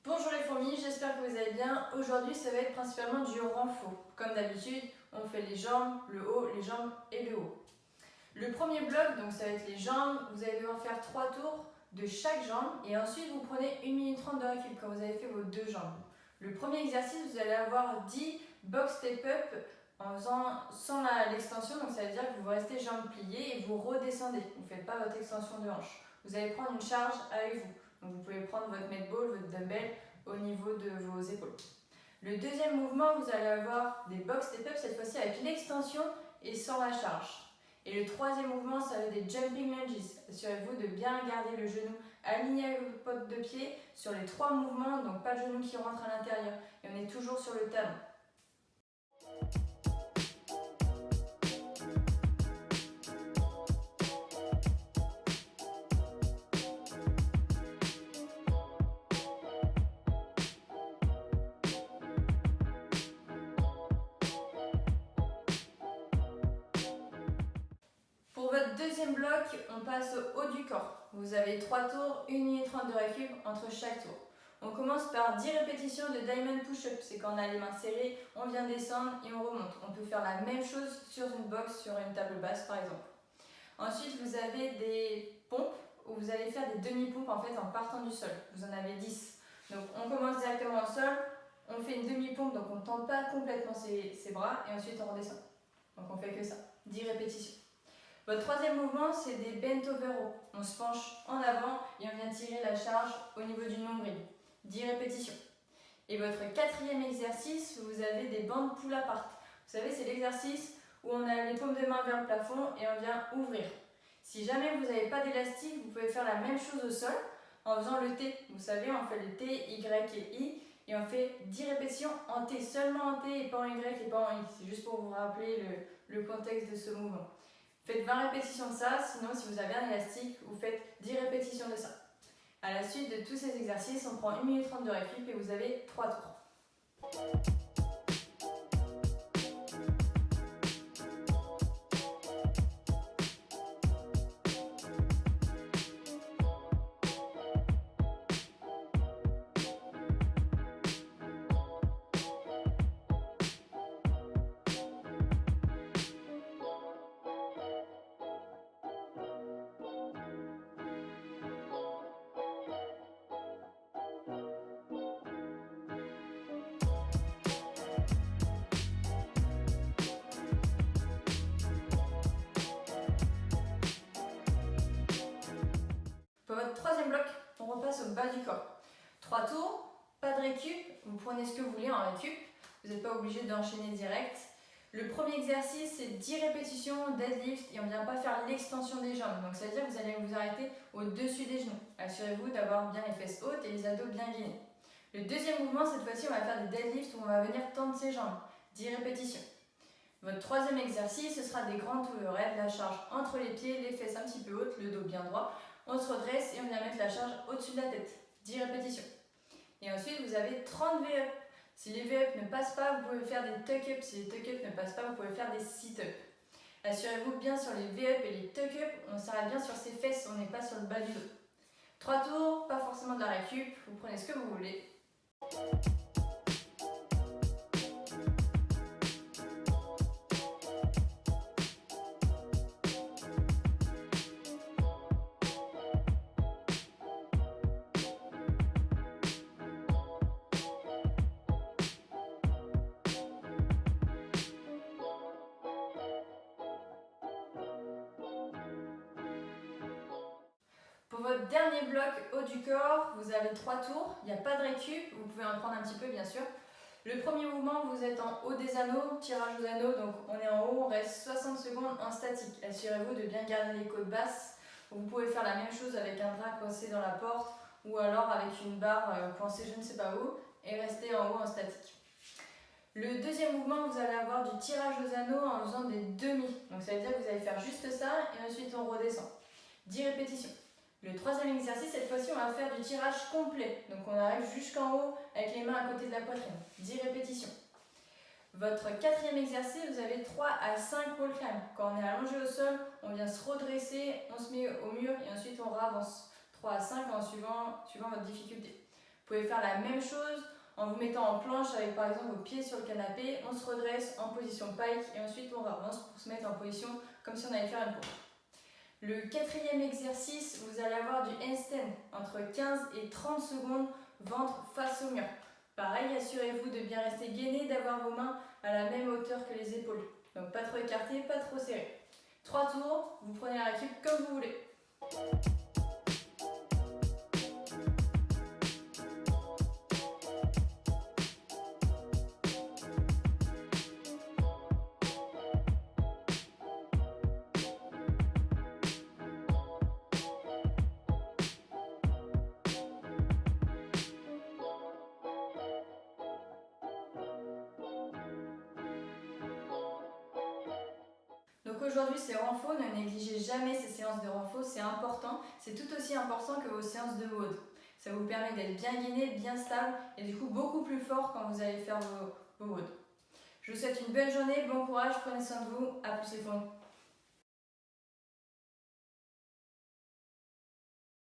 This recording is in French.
Bonjour les fourmis, j'espère que vous allez bien. Aujourd'hui, ça va être principalement du renfort. Comme d'habitude, on fait les jambes, le haut, les jambes et le haut. Le premier bloc, donc ça va être les jambes. Vous allez devoir faire 3 tours de chaque jambe et ensuite vous prenez 1 minute 30 de récup quand vous avez fait vos 2 jambes. Le premier exercice, vous allez avoir 10 box step up en faisant sans l'extension, donc ça veut dire que vous restez jambes pliées et vous redescendez. Vous ne faites pas votre extension de hanche. Vous allez prendre une charge avec vous. Donc vous pouvez prendre votre med ball, votre dumbbell au niveau de vos épaules. Le deuxième mouvement, vous allez avoir des box step up, cette fois-ci avec l'extension et sans la charge. Et le troisième mouvement, ça va être des jumping lunges. Assurez-vous de bien garder le genou aligné avec votre pointe de pied sur les 3 mouvements, donc pas de genou qui rentre à l'intérieur. Et on est toujours sur le talon. Pour votre deuxième bloc, on passe au haut du corps. Vous avez 3 tours, 1 minute 30 de récup entre chaque tour. On commence par 10 répétitions de diamond push-up. C'est quand on a les mains serrées, on vient descendre et on remonte. On peut faire la même chose sur une box, sur une table basse par exemple. Ensuite, vous avez des pompes où vous allez faire des demi-pompes en fait en partant du sol. Vous en avez 10. Donc on commence directement au sol, on fait une demi-pompe, donc on ne tend pas complètement ses bras et ensuite on redescend. Donc on fait que ça, 10 répétitions. Votre troisième mouvement, c'est des bent over row. On se penche en avant et on vient tirer la charge au niveau du nombril. 10 répétitions. Et votre quatrième exercice, vous avez des bandes pull apart. Vous savez, c'est l'exercice où on a les paumes de main vers le plafond et on vient ouvrir. Si jamais vous n'avez pas d'élastique, vous pouvez faire la même chose au sol en faisant le T. Vous savez, on fait le T, Y et I et on fait 10 répétitions en T, seulement en T et pas en Y et pas en I. C'est juste pour vous rappeler le contexte de ce mouvement. Faites 20 répétitions de ça, sinon si vous avez un élastique, vous faites 10 répétitions de ça. A la suite de tous ces exercices, on prend 1 minute 30 de récup et vous avez 3 tours. Pour votre troisième bloc, on repasse au bas du corps. 3 tours, pas de récup, vous prenez ce que vous voulez en récup, vous n'êtes pas obligé d'enchaîner direct. Le premier exercice, c'est 10 répétitions deadlift et on ne vient pas faire l'extension des jambes. Donc ça veut dire que vous allez vous arrêter au-dessus des genoux. Assurez-vous d'avoir bien les fesses hautes et les abdos bien gainés. Le deuxième mouvement, cette fois-ci, on va faire des deadlifts où on va venir tendre ses jambes. 10 répétitions. Votre troisième exercice, ce sera des grands toulerets, la charge entre les pieds, les fesses un petit peu hautes, le dos bien droit. On se redresse et on vient mettre la charge au-dessus de la tête. 10 répétitions. Et ensuite, vous avez 30 V-up. Si les V-up ne passent pas, vous pouvez faire des tuck-up. Si les tuck-up ne passent pas, vous pouvez faire des sit-up. Assurez-vous bien sur les V-up et les tuck-up, on s'arrête bien sur ses fesses, on n'est pas sur le bas du dos. 3 tours, pas forcément de la récup, vous prenez ce que vous voulez. Pour votre dernier bloc haut du corps, vous avez 3 tours, il n'y a pas de récup, vous pouvez en prendre un petit peu bien sûr. Le premier mouvement, vous êtes en haut des anneaux, tirage aux anneaux, donc on est en haut, on reste 60 secondes en statique. Assurez-vous de bien garder les côtes basses. Vous pouvez faire la même chose avec un drap coincé dans la porte ou alors avec une barre coincée je ne sais pas où et rester en haut en statique. Le deuxième mouvement, vous allez avoir du tirage aux anneaux en faisant des demi. Donc ça veut dire que vous allez faire juste ça et ensuite on redescend. 10 répétitions. Le troisième exercice, cette fois-ci, on va faire du tirage complet. Donc on arrive jusqu'en haut avec les mains à côté de la poitrine. 10 répétitions. Votre quatrième exercice, vous avez 3 à 5 wall climb. Quand on est allongé au sol, on vient se redresser, on se met au mur et ensuite on ravance. 3 à 5 en suivant votre difficulté. Vous pouvez faire la même chose en vous mettant en planche avec par exemple vos pieds sur le canapé. On se redresse en position pike et ensuite on avance pour se mettre en position comme si on allait faire une pompe. Le quatrième exercice, vous allez avoir du handstand entre 15 et 30 secondes, ventre face au mur. Pareil, assurez-vous de bien rester gainé, d'avoir vos mains à la même hauteur que les épaules. Donc pas trop écarté, pas trop serré. 3 tours, vous prenez la récup comme vous voulez. Donc aujourd'hui c'est renfo, ne négligez jamais ces séances de renfo, c'est important, c'est tout aussi important que vos séances de WOD. Ça vous permet d'être bien gainé, bien stable et du coup beaucoup plus fort quand vous allez faire vos WOD. Je vous souhaite une belle journée, bon courage, prenez soin de vous, à plus les fonds.